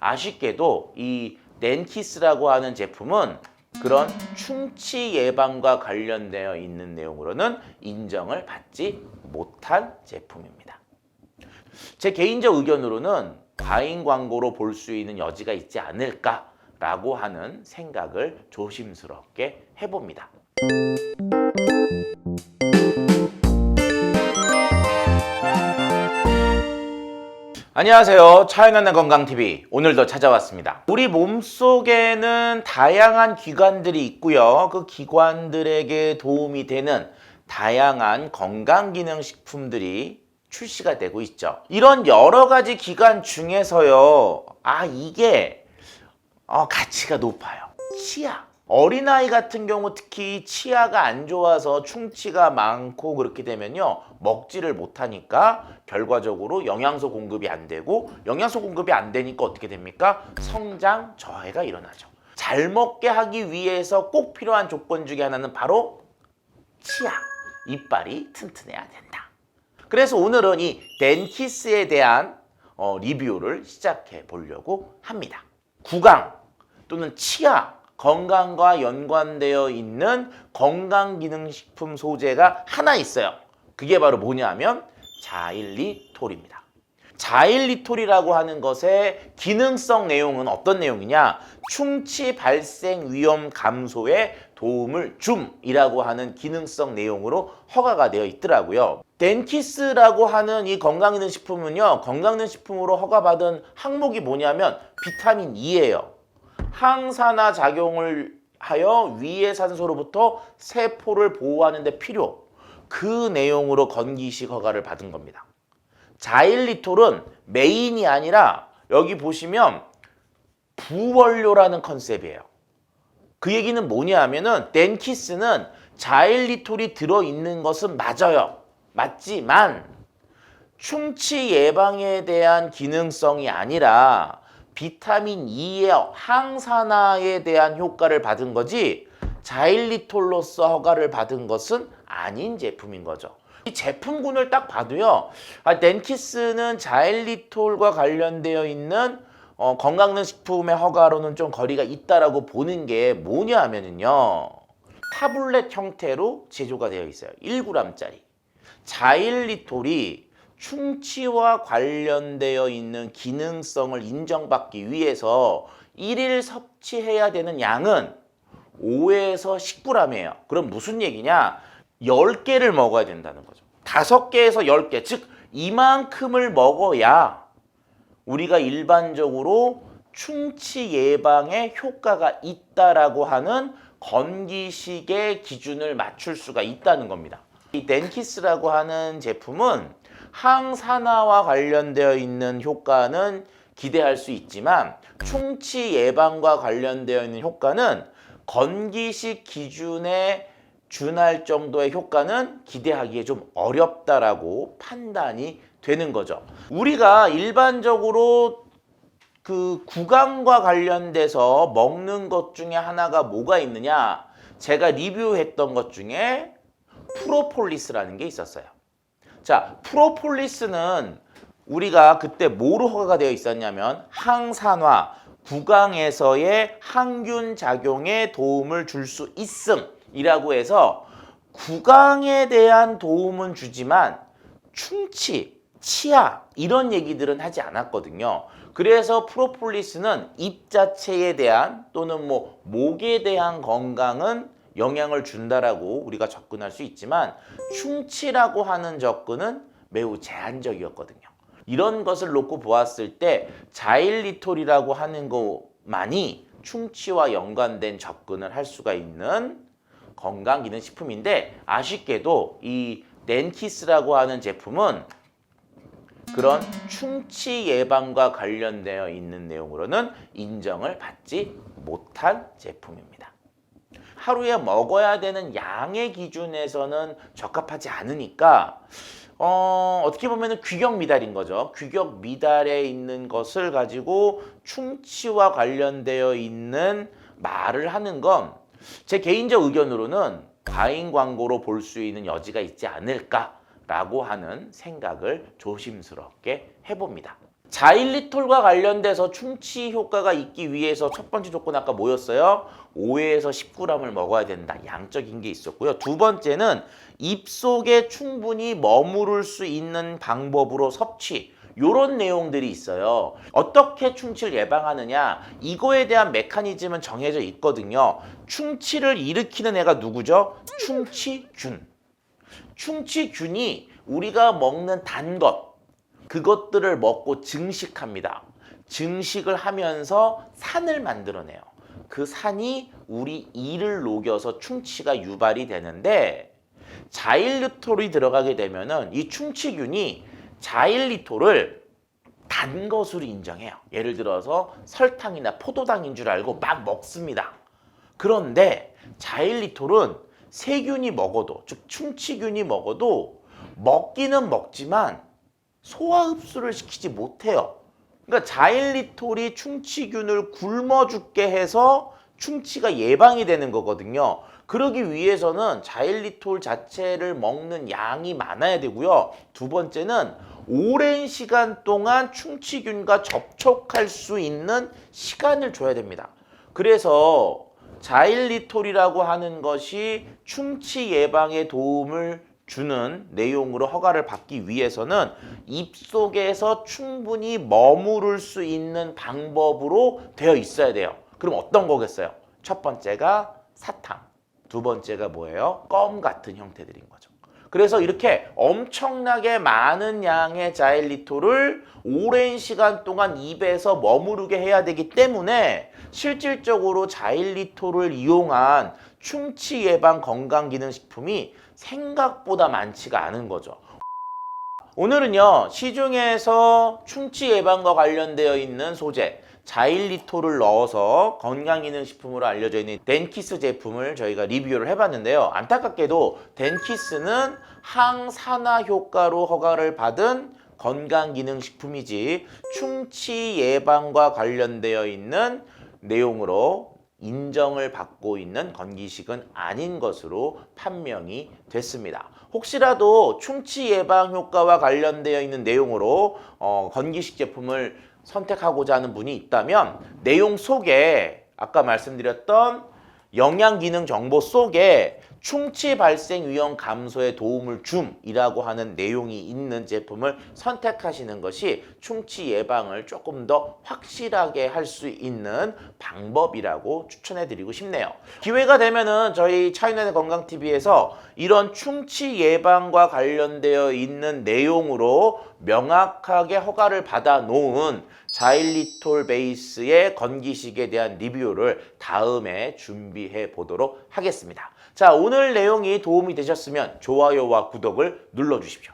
아쉽게도 이 덴키스라고 하는 제품은 그런 충치 예방과 관련되어 있는 내용으로는 인정을 받지 못한 제품입니다. 제 개인적 의견으로는 과잉 광고로 볼 수 있는 여지가 있지 않을까라고 하는 생각을 조심스럽게 해봅니다. 안녕하세요. 차이나는 건강TV 오늘도 찾아왔습니다. 우리 몸속에는 다양한 기관들이 있고요. 그 기관들에게 도움이 되는 다양한 건강기능식품들이 출시가 되고 있죠. 이런 여러 가지 기관 중에서요. 이게 가치가 높아요. 치아. 어린아이 같은 경우 특히 치아가 안 좋아서 충치가 많고 그렇게 되면요. 먹지를 못하니까 결과적으로 영양소 공급이 안 되고 영양소 공급이 안 되니까 어떻게 됩니까? 성장 저하가 일어나죠. 잘 먹게 하기 위해서 꼭 필요한 조건 중에 하나는 바로 치아, 이빨이 튼튼해야 된다. 그래서 오늘은 이 덴키스에 대한 리뷰를 시작해 보려고 합니다. 구강 또는 치아 건강과 연관되어 있는 건강기능식품 소재가 하나 있어요. 그게 바로 뭐냐면 자일리톨입니다. 자일리톨이라고 하는 것의 기능성 내용은 어떤 내용이냐? 충치 발생 위험 감소에 도움을 줌이라고 하는 기능성 내용으로 허가가 되어 있더라고요. 덴키스라고 하는 이 건강기능식품은요. 건강기능식품으로 허가받은 항목이 뭐냐면 비타민 E예요. 항산화 작용을 하여 위의 산소로부터 세포를 보호하는 데 필요. 그 내용으로 건기식 허가를 받은 겁니다. 자일리톨은 메인이 아니라 여기 보시면 부원료라는 컨셉이에요. 그 얘기는 뭐냐 하면은 덴키스는 자일리톨이 들어있는 것은 맞아요. 맞지만 충치 예방에 대한 기능성이 아니라 비타민 E의 항산화에 대한 효과를 받은 거지 자일리톨로서 허가를 받은 것은 아닌 제품인 거죠. 이 제품군을 딱 봐도요. 덴키스는 자일리톨과 관련되어 있는 건강기능식품의 허가로는 좀 거리가 있다라고 보는 게 뭐냐 하면은요. 타블렛 형태로 제조가 되어 있어요. 1g짜리. 자일리톨이 충치와 관련되어 있는 기능성을 인정받기 위해서 1일 섭취해야 되는 양은 5에서 10g이에요. 그럼 무슨 얘기냐? 10개를 먹어야 된다는 거죠. 5개에서 10개, 즉 이만큼을 먹어야 우리가 일반적으로 충치 예방에 효과가 있다라고 하는 건기식의 기준을 맞출 수가 있다는 겁니다. 이 덴키스라고 하는 제품은 항산화와 관련되어 있는 효과는 기대할 수 있지만 충치 예방과 관련되어 있는 효과는 건기식 기준에 준할 정도의 효과는 기대하기에 좀 어렵다라고 판단이 되는 거죠. 우리가 일반적으로 그 구강과 관련돼서 먹는 것 중에 하나가 뭐가 있느냐? 제가 리뷰했던 것 중에 프로폴리스라는 게 있었어요. 자, 프로폴리스는 우리가 그때 뭐로 허가가 되어 있었냐면 항산화, 구강에서의 항균 작용에 도움을 줄 수 있음이라고 해서 구강에 대한 도움은 주지만 충치, 치아 이런 얘기들은 하지 않았거든요. 그래서 프로폴리스는 입 자체에 대한 또는 목에 대한 건강은 영향을 준다라고 우리가 접근할 수 있지만 충치라고 하는 접근은 매우 제한적이었거든요. 이런 것을 놓고 보았을 때 자일리톨이라고 하는 것만이 충치와 연관된 접근을 할 수가 있는 건강기능식품인데 아쉽게도 이 덴키스라고 하는 제품은 그런 충치 예방과 관련되어 있는 내용으로는 인정을 받지 못한 제품입니다. 하루에 먹어야 되는 양의 기준에서는 적합하지 않으니까 어떻게 보면 규격 미달인 거죠. 규격 미달에 있는 것을 가지고 충치와 관련되어 있는 말을 하는 건 제 개인적 의견으로는 과잉 광고로 볼 수 있는 여지가 있지 않을까라고 하는 생각을 조심스럽게 해봅니다. 자일리톨과 관련돼서 충치 효과가 있기 위해서 첫 번째 조건 아까 뭐였어요? 5에서 10g을 먹어야 된다. 양적인 게 있었고요. 두 번째는 입속에 충분히 머무를 수 있는 방법으로 섭취. 요런 내용들이 있어요. 어떻게 충치를 예방하느냐? 이거에 대한 메커니즘은 정해져 있거든요. 충치를 일으키는 애가 누구죠? 충치균. 충치균이 우리가 먹는 단 것, 그것들을 먹고 증식합니다. 증식을 하면서 산을 만들어내요. 그 산이 우리 이를 녹여서 충치가 유발이 되는데 자일리톨이 들어가게 되면은 이 충치균이 자일리톨을 단 것으로 인정해요. 예를 들어서 설탕이나 포도당인 줄 알고 막 먹습니다. 그런데 자일리톨은 세균이 먹어도, 즉 충치균이 먹어도 먹기는 먹지만 소화 흡수를 시키지 못해요. 그러니까 자일리톨이 충치균을 굶어 죽게 해서 충치가 예방이 되는 거거든요. 그러기 위해서는 자일리톨 자체를 먹는 양이 많아야 되고요. 두 번째는 오랜 시간 동안 충치균과 접촉할 수 있는 시간을 줘야 됩니다. 그래서 자일리톨이라고 하는 것이 충치 예방에 도움을 주는 내용으로 허가를 받기 위해서는 입속에서 충분히 머무를 수 있는 방법으로 되어 있어야 돼요. 그럼 어떤 거겠어요? 첫 번째가 사탕, 두 번째가 뭐예요? 껌 같은 형태들인 거죠. 그래서 이렇게 엄청나게 많은 양의 자일리톨을 오랜 시간 동안 입에서 머무르게 해야 되기 때문에 실질적으로 자일리톨을 이용한 충치 예방 건강기능식품이 생각보다 많지가 않은 거죠. 오늘은요, 시중에서 충치 예방과 관련되어 있는 소재 자일리톨을 넣어서 건강기능식품으로 알려져 있는 덴키스 제품을 저희가 리뷰를 해봤는데요. 안타깝게도 덴키스는 항산화 효과로 허가를 받은 건강기능식품이지 충치 예방과 관련되어 있는 내용으로 인정을 받고 있는 건기식은 아닌 것으로 판명이 됐습니다. 혹시라도 충치 예방 효과와 관련되어 있는 내용으로 건기식 제품을 선택하고자 하는 분이 있다면 내용 속에 아까 말씀드렸던 영양기능 정보 속에 충치 발생 위험 감소에 도움을 줌이라고 하는 내용이 있는 제품을 선택하시는 것이 충치 예방을 조금 더 확실하게 할 수 있는 방법이라고 추천해 드리고 싶네요. 기회가 되면은 저희 차이나의 건강TV에서 이런 충치 예방과 관련되어 있는 내용으로 명확하게 허가를 받아 놓은 자일리톨 베이스의 건기식에 대한 리뷰를 다음에 준비해 보도록 하겠습니다. 자, 오늘 내용이 도움이 되셨으면 좋아요와 구독을 눌러주십시오.